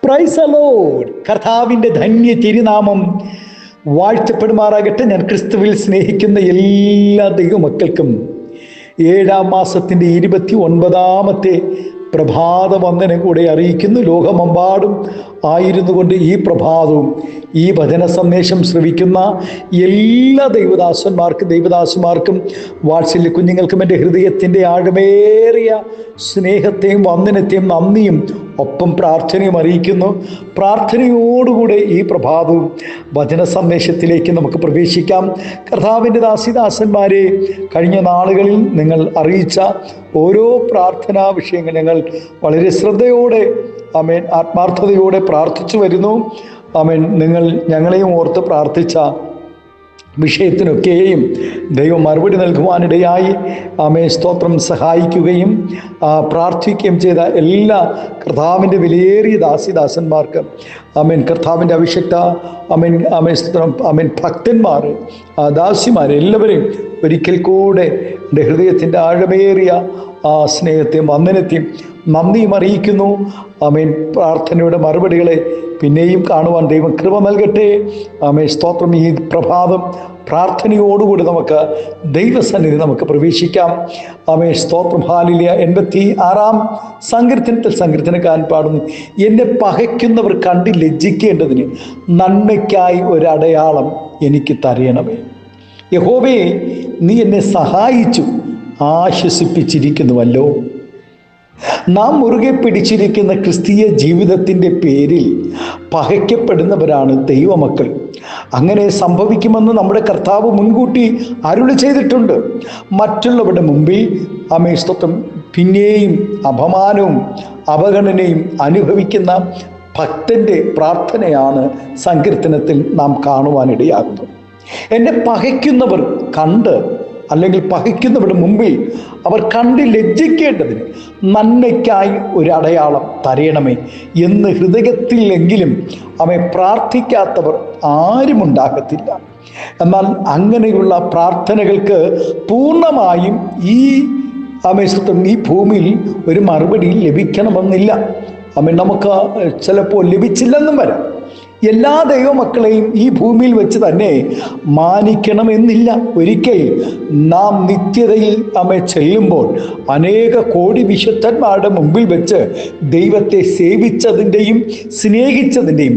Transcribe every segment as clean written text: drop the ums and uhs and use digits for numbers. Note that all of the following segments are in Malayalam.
Praise the Lord. കർത്താവിൻ്റെ ധന്യ തിരുനാമം വാഴ്ത്തപ്പെടുമാറാകട്ടെ. ഞാൻ ക്രിസ്തുവിൽ സ്നേഹിക്കുന്ന എല്ലാ ദൈവമക്കൾക്കും 7-ാം മാസത്തിൻ്റെ 29-ാമത്തെ പ്രഭാത വന്ദനം കൂടെ അറിയിക്കുന്നു. ലോകമെമ്പാടും ആയിരുന്നു കൊണ്ട് ഈ പ്രഭാതവും ഈ വചന സന്ദേശം ശ്രവിക്കുന്ന എല്ലാ ദൈവദാസന്മാർക്കും വാത്സല്യ കുഞ്ഞുങ്ങൾക്കും എൻ്റെ ഹൃദയത്തിൻ്റെ ആഴമേറിയ സ്നേഹത്തെയും വന്ദനത്തെയും നന്ദിയും ഒപ്പം പ്രാർത്ഥനയും അറിയിക്കുന്നു. പ്രാർത്ഥനയോടുകൂടെ ഈ പ്രഭാതവും വചന സന്ദേശത്തിലേക്ക് നമുക്ക് പ്രവേശിക്കാം. കർത്താവിൻ്റെ ദാസിദാസന്മാരെ, കഴിഞ്ഞ നാളുകളിൽ നിങ്ങൾ അറിയിച്ച ഓരോ പ്രാർത്ഥനാ വിഷയങ്ങൾ ഞങ്ങൾ വളരെ ശ്രദ്ധയോടെ ആത്മാർത്ഥതയോടെ പ്രാർത്ഥിച്ചു വരുന്നു. നിങ്ങൾ ഞങ്ങളെയും ഓർത്ത് പ്രാർത്ഥിച്ച വിഷയത്തിനൊക്കെയും ദൈവം മറുപടി നൽകുവാനിടയായി സ്തോത്രം സഹായിക്കുകയും പ്രാർത്ഥിക്കുകയും ചെയ്ത എല്ലാ കർത്താവിൻ്റെ വിലയേറിയ ദാസിദാസന്മാർക്ക് കർത്താവിൻ്റെ അഭിഷക്ത ഭക്തന്മാർ, ദാസിമാർ എല്ലാവരെയും ഒരിക്കൽ കൂടെ എൻ്റെ ഹൃദയത്തിൻ്റെ ആഴമേറിയ സ്നേഹത്തെയും വന്ദനത്തെയും നന്ദിയും അറിയിക്കുന്നു. പ്രാർത്ഥനയുടെ മറുപടികളെ പിന്നെയും കാണുവാൻ ദൈവം കൃപ നൽകട്ടെ. സ്തോത്രം. ഈ പ്രഭാതം പ്രാർത്ഥനയോടുകൂടി നമുക്ക് ദൈവസന്നിധി നമുക്ക് പ്രവേശിക്കാം. സ്തോത്രം. ഹാലേലൂയ. 86-ാം സങ്കീർത്തനക്കാരൻ പാടുന്നു, എന്നെ പകയ്ക്കുന്നവർ കണ്ട് ലജ്ജിക്കേണ്ടതിന് നന്മയ്ക്കായി ഒരടയാളം എനിക്ക് തരയണമേ. യഹോവേ, നീ എന്നെ സഹായിച്ചു ആശ്വസിപ്പിച്ചിരിക്കുന്നുവല്ലോ. നാം മുറുകെ പിടിച്ചിരിക്കുന്ന ക്രിസ്തീയ ജീവിതത്തിൻ്റെ പേരിൽ പകയ്ക്കപ്പെടുന്നവരാണ് ദൈവമക്കൾ. അങ്ങനെ സംഭവിക്കുമെന്ന് നമ്മുടെ കർത്താവ് മുൻകൂട്ടി അരുളി ചെയ്തിട്ടുണ്ട്. മറ്റുള്ളവരുടെ മുമ്പിൽ സ്തോത്രം പിന്നെയും അപമാനവും അവഗണനയും അനുഭവിക്കുന്ന ഭക്തൻ്റെ പ്രാർത്ഥനയാണ് സങ്കീർത്തനത്തിൽ നാം കാണുവാനിടയാകുന്നത്. എന്നെ പകയ്ക്കുന്നവർ കണ്ട്, അല്ലെങ്കിൽ പകയ്ക്കുന്നവരുടെ മുമ്പിൽ അവർ കണ്ട് ലജ്ജിക്കേണ്ടതിന് നന്മയ്ക്കായി ഒരു അടയാളം തരയണമേ എന്ന് ഹൃദയത്തിലെങ്കിലും പ്രാർത്ഥിക്കാത്തവർ ആരും ഉണ്ടാകത്തില്ല. എന്നാൽ അങ്ങനെയുള്ള പ്രാർത്ഥനകൾക്ക് പൂർണ്ണമായും ഈ ഭൂമിയിൽ ഒരു മറുപടി ലഭിക്കണമെന്നില്ല. നമുക്ക് ചിലപ്പോൾ ലഭിച്ചില്ലെന്നും വരാം. എല്ലാ ദൈവമക്കളെയും ഈ ഭൂമിയിൽ വെച്ച് തന്നെ മാനിക്കണമെന്നില്ല. ഒരിക്കൽ നാം നിത്യതയിൽ ചെല്ലുമ്പോൾ അനേക കോടി വിശുദ്ധന്മാരുടെ മുമ്പിൽ വെച്ച് ദൈവത്തെ സേവിച്ചതിൻ്റെയും സ്നേഹിച്ചതിൻ്റെയും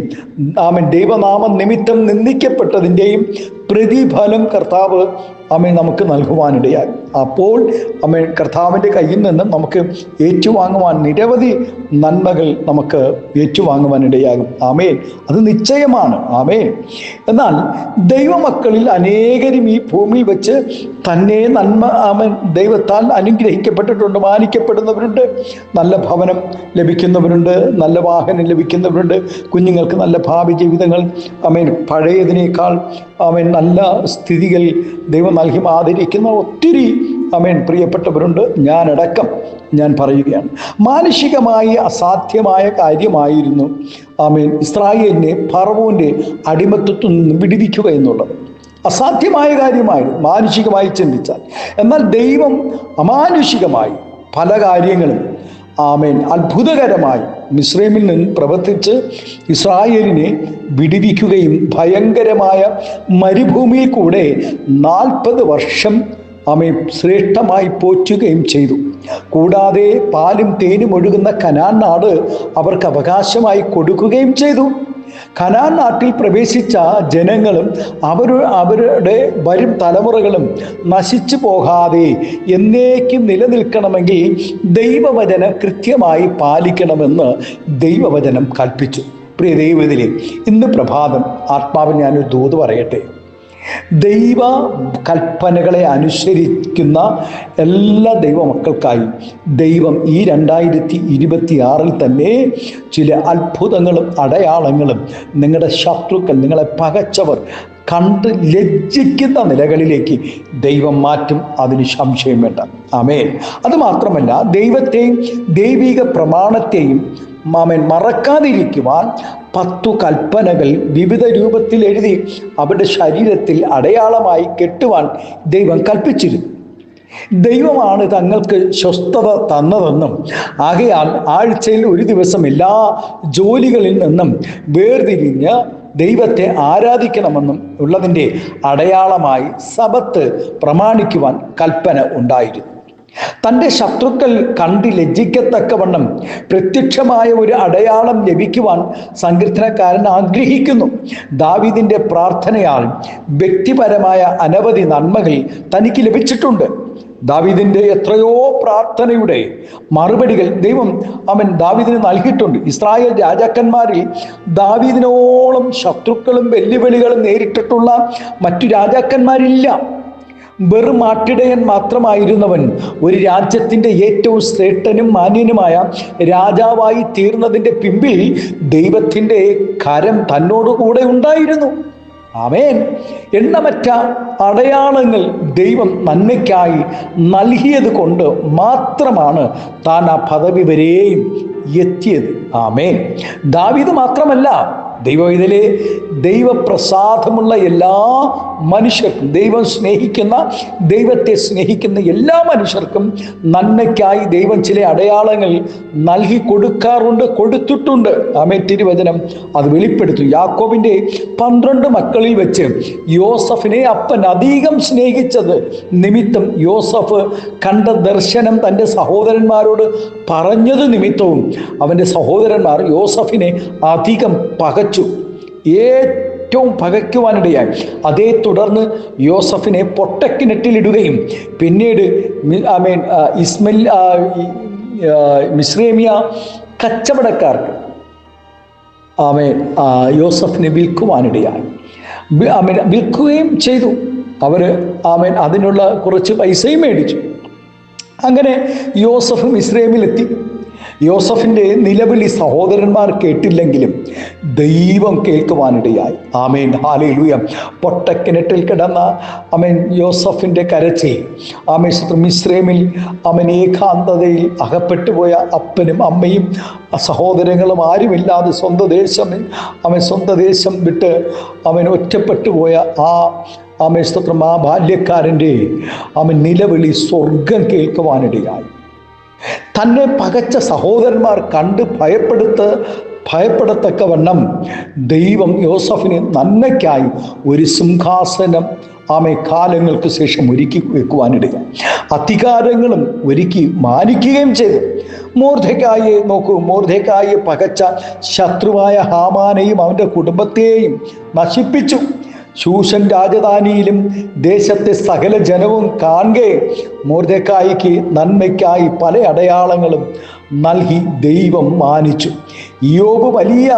ദൈവനാമ നിമിത്തം നിന്ദിക്കപ്പെട്ടതിൻ്റെയും പ്രതിഫലം കർത്താവ് നമുക്ക് നൽകുവാനിടയാകും. അപ്പോൾ കർത്താവിൻ്റെ കയ്യിൽ നിന്ന് നമുക്ക് ഏറ്റുവാങ്ങുവാൻ നിരവധി നന്മകൾ നമുക്ക് ഏറ്റുവാങ്ങുവാനിടയാകും. അത് നിശ്ചയമാണ്. എന്നാൽ ദൈവമക്കളിൽ അനേകരും ഈ ഭൂമിയിൽ വെച്ച് തന്നെ നന്മ ദൈവത്താൽ അനുഗ്രഹിക്കപ്പെട്ടിട്ടുണ്ട്, മാനിക്കപ്പെടുന്നവരുണ്ട്. നല്ല ഭവനം ലഭിക്കുന്നവരുണ്ട്, നല്ല വാഹനം ലഭിക്കുന്നവരുണ്ട്, കുഞ്ഞുങ്ങൾക്ക് നല്ല ഭാവി ജീവിതങ്ങൾ പഴയതിനേക്കാൾ നല്ല സ്ഥിതികൾ ദൈവം നൽകി ആദരിക്കുന്ന ഒത്തിരി പ്രിയപ്പെട്ടവരുണ്ട്. ഞാൻ പറയുകയാണ്, മാനുഷികമായി അസാധ്യമായ കാര്യമായിരുന്നു ഇസ്രായേലിനെ ഫറവോന്റെ അടിമത്തത്തിൽ നിന്ന് വിടുവിക്കുക എന്നുള്ളത്. അസാധ്യമായ കാര്യമായിരുന്നു മാനുഷികമായി ചിന്തിച്ചാൽ. എന്നാൽ ദൈവം അമാനുഷികമായി പല കാര്യങ്ങളും അത്ഭുതകരമായി മിസ്രൈമിൽ നിന്ന് പ്രവർത്തിച്ച് ഇസ്രായേലിനെ വിടുവിക്കുകയും ഭയങ്കരമായ മരുഭൂമിയിൽ കൂടെ 40 വർഷം ശ്രേഷ്ഠമായി പോറ്റുകയും ചെയ്തു. കൂടാതെ പാലും തേനും ഒഴുകുന്ന കനാൻ നാട് അവർക്ക് അവകാശമായി കൊടുക്കുകയും ചെയ്തു. കനാൻ നാട്ടിൽ പ്രവേശിച്ച ജനങ്ങളും അവരുടെ വരും തലമുറകളും നശിച്ചു പോകാതെ എന്നേക്കും നിലനിൽക്കണമെങ്കിൽ ദൈവവചനം കൃത്യമായി പാലിക്കണമെന്ന് ദൈവവചനം കൽപ്പിച്ചു. പ്രിയ ദൈവത്തിലെ, ഇന്ന് പ്രഭാതം ആത്മാവിൽ ഞാനൊരു ദൂത് പറയട്ടെ. ദൈവ കൽപ്പനകളെ അനുസരിക്കുന്ന എല്ലാ ദൈവമക്കൾക്കായി ദൈവം ഈ 2026 തന്നെ ചില അത്ഭുതങ്ങളും അടയാളങ്ങളും നിങ്ങളുടെ ശത്രുക്കൾ, നിങ്ങളെ പകച്ചവർ കണ്ട് ലജ്ജിക്കുന്ന നിലകളിലേക്ക് ദൈവം മാറ്റും. അതിന് സംശയം വേണ്ട. അതുമാത്രമല്ല, ദൈവത്തെയും ദൈവിക പ്രമാണത്തെയും മറക്കാതിരിക്കുവാൻ 10 കൽപ്പനകൾ വിവിധ രൂപത്തിൽ എഴുതി അവരുടെ ശരീരത്തിൽ അടയാളമായി കെട്ടുവാൻ ദൈവം കൽപ്പിച്ചിരുന്നു. ദൈവമാണ് തങ്ങൾക്ക് സ്വസ്ഥത തന്നതെന്നും ആകയാൽ ആഴ്ചയിൽ ഒരു ദിവസം എല്ലാ ജോലികളിൽ നിന്നും വേർതിരിഞ്ഞ് ദൈവത്തെ ആരാധിക്കണമെന്നും ഉള്ളതിൻ്റെ അടയാളമായി സബത്ത് പ്രമാണിക്കുവാൻ കൽപ്പന ഉണ്ടായിരുന്നു. തൻ്റെ ശത്രുക്കൾ കണ്ട് ലജ്ജിക്കത്തക്കവണ്ണം പ്രത്യക്ഷമായ ഒരു അടയാളം ലഭിക്കുവാൻ സങ്കീർത്തനക്കാരൻ ആഗ്രഹിക്കുന്നു. ദാവീദിൻ്റെ പ്രാർത്ഥനയാൽ വ്യക്തിപരമായ അനവധി നന്മകൾ തനിക്ക് ലഭിച്ചിട്ടുണ്ട്. ദാവീദിൻ്റെ എത്രയോ പ്രാർത്ഥനയുടെ മറുപടികൾ ദൈവം ദാവീദിന് നൽകിയിട്ടുണ്ട്. ഇസ്രായേൽ രാജാക്കന്മാരിൽ ദാവീദിനോളം ശത്രുക്കളും വെല്ലുവിളികളും നേരിട്ടിട്ടുള്ള മറ്റു രാജാക്കന്മാരില്ല. വെറും ആട്ടിടയൻ മാത്രമായിരുന്നവൻ ഒരു രാജ്യത്തിൻ്റെ ഏറ്റവും ശ്രേഷ്ഠനും മാന്യനുമായ രാജാവായി തീർന്നതിൻ്റെ പിമ്പിൽ ദൈവത്തിൻ്റെ കരം തന്നോടുകൂടെ ഉണ്ടായിരുന്നു. ആമേൻ. എണ്ണമറ്റ അടയാളങ്ങൾ ദൈവം നന്മയ്ക്കായി നൽകിയത് കൊണ്ട് മാത്രമാണ് താൻ ആ പദവി വരെയും എത്തിയത്. ആമേൻ. ദാവീദ് മാത്രമല്ല, ദൈവത്തിലെ ദൈവപ്രസാദമുള്ള എല്ലാ മനുഷ്യർക്കും, ദൈവത്തെ സ്നേഹിക്കുന്ന എല്ലാ മനുഷ്യർക്കും നന്മയ്ക്കായി ദൈവം ചില അടയാളങ്ങൾ നൽകി കൊടുത്തിട്ടുണ്ട്. ആമേൻ. തിരുവചനം അത് വെളിപ്പെടുത്തു. യാക്കോബിൻ്റെ 12 മക്കളിൽ വെച്ച് യോസഫിനെ അപ്പൻ അധികം സ്നേഹിച്ചത് നിമിത്തം യോസഫ് കണ്ട ദർശനം തൻ്റെ സഹോദരന്മാരോട് പറഞ്ഞത് നിമിത്തവും അവൻ്റെ സഹോദരന്മാർ യോസഫിനെ അധികം പകച്ചു, ഏറ്റവും പകയ്ക്കുവാനിടയായി. അതേ തുടർന്ന് യോസഫിനെ പൊട്ടക്കിണറ്റിലിടുകയും പിന്നീട് മിസ്രൈമിയ കച്ചവടക്കാർക്ക് യോസഫിനെ വിൽക്കുവാനിടയായി. വിൽക്കുകയും ചെയ്തു. അവർ അതിനുള്ള കുറച്ച് പൈസയും മേടിച്ചു. അങ്ങനെ യോസഫ് മിസ്രൈമിലെത്തി. യോസഫിൻ്റെ നിലവിളി സഹോദരന്മാർ കേട്ടില്ലെങ്കിലും ദൈവം കേൾക്കുവാനിടയായി. ആമേൻ. ഹല്ലേലൂയ. പൊട്ടക്കിണറ്റിൽ കിടന്ന യോസഫിൻ്റെ കരച്ചിൽ, മിസ്രൈമിൽ ഏകാന്തതയിൽ അകപ്പെട്ടുപോയ അപ്പനും അമ്മയും സഹോദരങ്ങളും ആരുമില്ലാതെ സ്വന്തം ദേശം വിട്ട് ഒറ്റപ്പെട്ടു പോയ ആ ബാല്യക്കാരൻ്റെ നിലവിളി സ്വർഗം കേൾക്കുവാനിടയായി. തന്നെ പകച്ച സഹോദരന്മാർ കണ്ട് ഭയപ്പെടത്തക്കവണ്ണം ദൈവം യോസഫിന് നന്മയ്ക്കായി ഒരു സിംഹാസനം കാലങ്ങൾക്ക് ശേഷം ഒരുക്കി വെക്കുവാനിടയായി. അധികാരങ്ങളും ഒരുക്കി മാനിക്കുകയും ചെയ്തു. മൊർദെഖായിയെ നോക്കൂ. മൊർദെഖായിയെ പകച്ച ശത്രുവായ ഹാമാനെയും അവൻ്റെ കുടുംബത്തെയും നശിപ്പിച്ചു. ശൂഷൻ രാജധാനിയിലും ദേശത്തെ സകല ജനവും കാണുകെ മൊർദെഖായിക്ക് നന്മയ്ക്കായി പല അടയാളങ്ങളും നൽകി ദൈവം മാനിച്ചു. യോബ് വലിയ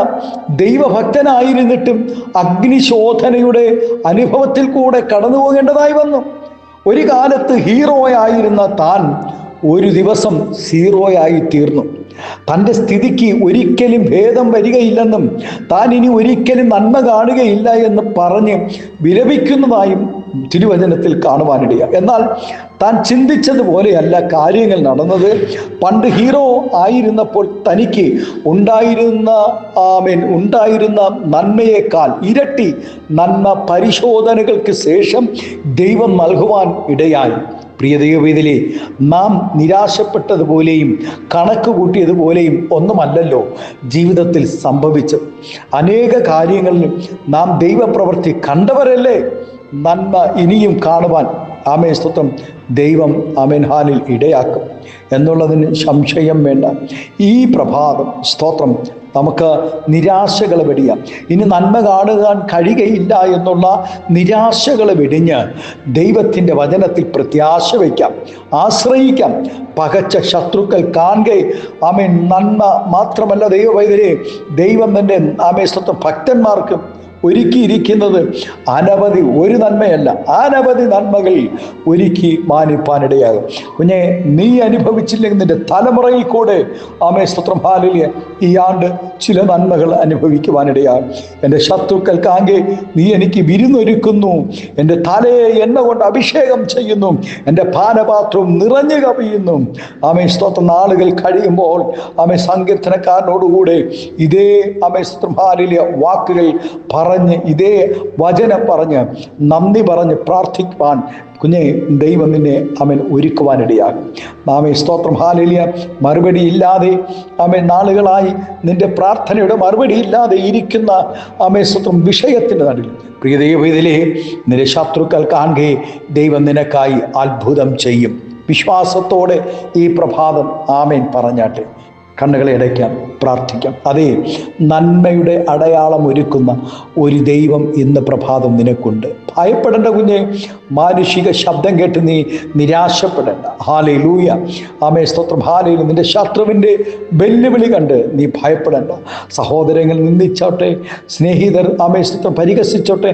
ദൈവഭക്തനായിരുന്നിട്ടും അഗ്നിശോധനയുടെ അനുഭവത്തിൽ കൂടെ കടന്നു പോകേണ്ടതായി വന്നു. ഒരു കാലത്ത് ഹീറോയായിരുന്ന താൻ ഒരു ദിവസം സീറോയായി തീർന്നു. തൻ്റെ സ്ഥിതിക്ക് ഒരിക്കലും ഭേദം വരികയില്ലെന്നും താൻ ഇനി ഒരിക്കലും നന്മ കാണുകയില്ല എന്ന് പറഞ്ഞ് വിലപിക്കുന്നതായും തിരുവചനത്തിൽ കാണുവാനിടയായി. എന്നാൽ താൻ ചിന്തിച്ചതുപോലെയല്ല കാര്യങ്ങൾ നടന്നത്. പണ്ട് ഹീറോ ആയിരുന്നപ്പോൾ തനിക്ക് ഉണ്ടായിരുന്ന നന്മയേക്കാൾ ഇരട്ടി നന്മ പരിശോധനകൾക്ക് ശേഷം ദൈവം നൽകുവാൻ ഇടയായി. പ്രിയ ദൈവവേദിലെ, നാം നിരാശപ്പെട്ടതുപോലെയും കണക്ക് കൂട്ടിയതുപോലെയും ഒന്നുമല്ലല്ലോ ജീവിതത്തിൽ സംഭവിച്ചത്. അനേക കാര്യങ്ങളിലും നാം ദൈവപ്രവൃത്തി കണ്ടവരല്ലേ. നന്മ ഇനിയും കാണുവാൻ സ്തോത്രം ദൈവം ഹാലിൽ ഇടയാക്കും എന്നുള്ളതിന് സംശയം വേണ്ട. ഈ പ്രഭാതം സ്തോത്രം നമുക്ക് നിരാശകളെ വെടിയാം. ഇനി നന്മ കാണുവാൻ കഴിയുകയില്ല എന്നുള്ള നിരാശകളെ വെടിഞ്ഞ് ദൈവത്തിൻ്റെ വചനത്തിൽ പ്രത്യാശ വയ്ക്കാം, ആശ്രയിക്കാം. പകച്ച ശത്രുക്കൾ കാണുകെ നന്മ മാത്രമല്ല ദൈവവൈദ്യരെ ദൈവം തന്നെ ഭക്തന്മാർക്ക് ഒരുക്കിയിരിക്കുന്നത് അനവധി, ഒരു നന്മയല്ല അനവധി നന്മകൾ ഒരുക്കി മാനിപ്പാനിടയാകും. കുഞ്ഞെ, നീ അനുഭവിച്ചില്ലെങ്കിൽ നിന്റെ തലമുറയിൽ കൂടെ സ്തോത്രം ഹാലേലൂയ ഈ ആണ്ട് ചില നന്മകൾ അനുഭവിക്കുവാനിടയാകും. എൻ്റെ ശത്രുക്കൾക്കാകെ നീ എനിക്ക് വിരുന്നൊരുക്കുന്നു, എൻ്റെ തലയെ എണ്ണ കൊണ്ട് അഭിഷേകം ചെയ്യുന്നു, എൻ്റെ പാനപാത്രവും നിറഞ്ഞു കവിയുന്നു. സ്തോത്രം നാളുകൾ കഴിയുമ്പോൾ സങ്കീർത്തനക്കാരനോടുകൂടെ ഇതേ സ്തോത്രം ഹാലേലൂയ വാക്കുകൾ പറഞ്ഞ് ഇതേ വചനം പറഞ്ഞ് നന്ദി പറഞ്ഞ് പ്രാർത്ഥിക്കുവാൻ കുഞ്ഞെ ദൈവം നിന്നെ ഒരുക്കുവാനിടയാകും. നാമേ സ്തോത്രം. ഹല്ലേലൂയ. മറുപടി ഇല്ലാതെ നാളുകളായി നിന്റെ പ്രാർത്ഥനയുടെ മറുപടി ഇല്ലാതെ ഇരിക്കുന്ന സ്തോത്രം വിഷയത്തിൻ്റെ നടുവിൽ പ്രിയ ദൈവത്തിലെ നിന്റെ ശത്രുക്കൾ കാണുകയെ ദൈവം നിനക്കായി അത്ഭുതം ചെയ്യും. വിശ്വാസത്തോടെ ഈ പ്രഭാതം ആമേൻ പറഞ്ഞാട്ടെ. കണ്ണുകളെ അടയ്ക്കാം, പ്രാർത്ഥിക്കാം. അതേ, നന്മയുടെ അടയാളം ഒരുക്കുന്ന ഒരു ദൈവം ഇന്ന് പ്രഭാതം നിനക്കുണ്ട്. ഭയപ്പെടേണ്ട കുഞ്ഞെ. മാനുഷിക ശബ്ദം കേട്ട് നീ നിരാശപ്പെടേണ്ട. ഹല്ലേലൂയ. ആമേൻ സ്തോത്രം. ഹല്ലേലൂയ. നിന്റെ ശത്രുവിൻ്റെ വെല്ലുവിളി കണ്ട് നീ ഭയപ്പെടേണ്ട. സഹോദരങ്ങൾ നിന്ദിച്ചോട്ടെ, സ്നേഹിതർ ആമേൻ സ്തോത്രം പരിഹസിച്ചോട്ടെ,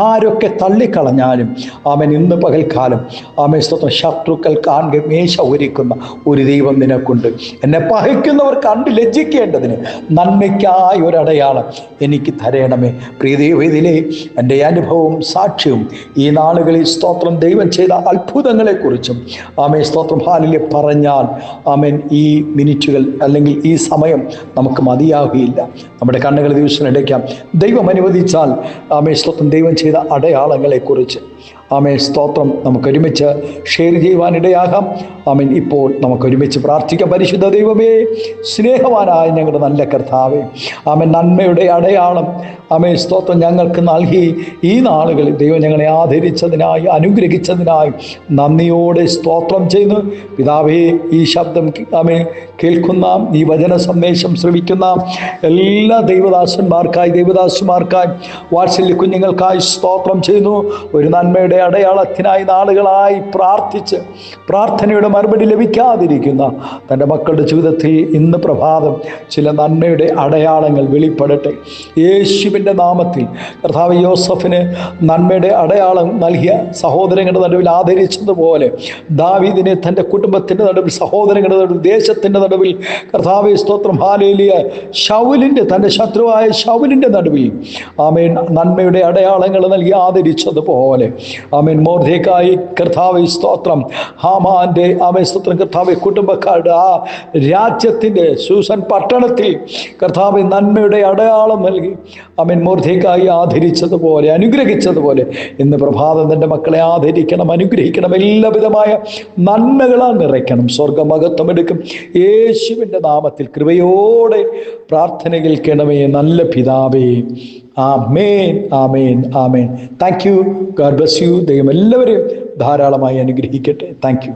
ആരൊക്കെ തള്ളിക്കളഞ്ഞാലും ആമേൻ ഇന്ന് പകൽക്കാലം ആമേൻ സ്തോത്രം ശത്രുക്കൾ കാണുക മേശ ഒരുക്കുന്ന ഒരു ദൈവം നിനക്കുണ്ട്. എന്നെ പകയ്ക്കുന്നവർ കണ്ട് ലജ്ജിക്കേണ്ടതിന് നന്മയ്ക്കായ ഒരടയാളം എനിക്ക് തരണമേ. പ്രിയ ദൈവത്തിലെ എൻ്റെ അനുഭവവും സാക്ഷ്യവും ഈ നാളുകളിൽ സ്തോത്രം ദൈവം ചെയ്ത അത്ഭുതങ്ങളെക്കുറിച്ചും ആമേൻ സ്തോത്രം ഹല്ലേലൂയ പറഞ്ഞാൽ ആമേൻ ഈ മിനിറ്റുകൾ അല്ലെങ്കിൽ ഈ സമയം നമുക്ക് മതിയാകുകയില്ല. നമ്മുടെ കണ്ണുകൾ ദിവസം അടയ്ക്കാം. ദൈവം അനുവദിച്ചാൽ ആമേൻ സ്തോത്രം ദൈവം ചെയ്ത അടയാളങ്ങളെക്കുറിച്ച് ആമേൻ സ്തോത്രം നമുക്കൊരുമിച്ച് ഷെയർ ചെയ്യുവാനിടയാകാം. ആമേൻ. ഇപ്പോൾ നമുക്കൊരുമിച്ച് പ്രാർത്ഥിക്കാം. പരിശുദ്ധ ദൈവമേ, സ്നേഹവാനായ ഞങ്ങളുടെ നല്ല കർത്താവേ, ആമേൻ നന്മയുടെ അടയാളം ആമേൻ സ്തോത്രം ഞങ്ങൾക്ക് നൽകി ഈ നാളുകളിൽ ദൈവം ഞങ്ങളെ ആദരിച്ചതിനായി അനുഗ്രഹിച്ചതിനായി നന്ദിയോടെ സ്തോത്രം ചെയ്യുന്നു. പിതാവേ, ഈ ശബ്ദം ആമേൻ കേൾക്കുന്ന ഈ വചന സന്ദേശം ശ്രവിക്കുന്ന എല്ലാ ദൈവദാസന്മാർക്കായി ദൈവദാസന്മാർക്കായി വാത്സല്യ കുഞ്ഞുങ്ങൾക്കായി സ്തോത്രം ചെയ്യുന്നു. ഒരു നന്മയുടെ അടയാളത്തിനായി നാളുകളായി പ്രാർത്ഥിച്ച് പ്രാർത്ഥനയുടെ മറുപടി ലഭിക്കാതിരിക്കുന്ന തൻ്റെ മക്കളുടെ ജീവിതത്തിൽ ഇന്ന് പ്രഭാതം ചില നന്മയുടെ അടയാളങ്ങൾ വെളിപ്പെടട്ടെ. യേശുവിൻ്റെ നാമത്തിൽ കർത്താവ് യോസഫിന് നന്മയുടെ അടയാളം നൽകിയ സഹോദരങ്ങളുടെ നടുവിൽ ആദരിച്ചതുപോലെ ദാവീദിനെ തൻ്റെ കുടുംബത്തിൻ്റെ നടുവിൽ, സഹോദരങ്ങളുടെ നടുവിൽ, ദേശത്തിൻ്റെ നടുവിൽ കർത്താവേ സ്തോത്രം ഹല്ലേലൂയ ശൗലിൻ്റെ തൻ്റെ ശത്രുവായ ശൗലിൻ്റെ നടുവിൽ ആമേൻ നന്മയുടെ അടയാളങ്ങൾ നൽകി ആദരിച്ചതുപോലെ ആമേൻ മൊർദെഖായി കർത്താവേ സ്തോത്രം ഹാമാന്റെ ആമേൻ സ്തോത്രം കർത്താവേ കുടുംബക്കാരുടെ ആ രാജ്യത്തിൻ്റെ ശൂഷൻ പട്ടണത്തിൽ കർത്താവേ നന്മയുടെ അടയാളം നൽകി ആമേൻ മൊർദെഖായി ആദരിച്ചതുപോലെ അനുഗ്രഹിച്ചതുപോലെ ഇന്ന് പ്രഭാതം തൻ്റെ മക്കളെ ആദരിക്കണം, അനുഗ്രഹിക്കണം, എല്ലാവിധമായ നന്മകളാൽ നിറയ്ക്കണം. സ്വർഗമഹത്വം എടുക്കും. യേശുവിൻ്റെ നാമത്തിൽ കൃപയോടെ പ്രാർത്ഥന കേൾക്കണമേ നല്ല പിതാവേ. ആമേൻ, ആമേൻ, ആമേൻ. Thank you. God bless you. ദൈവം എല്ലാവരെയും ധാരാളമായി അനുഗ്രഹിക്കട്ടെ. Thank U.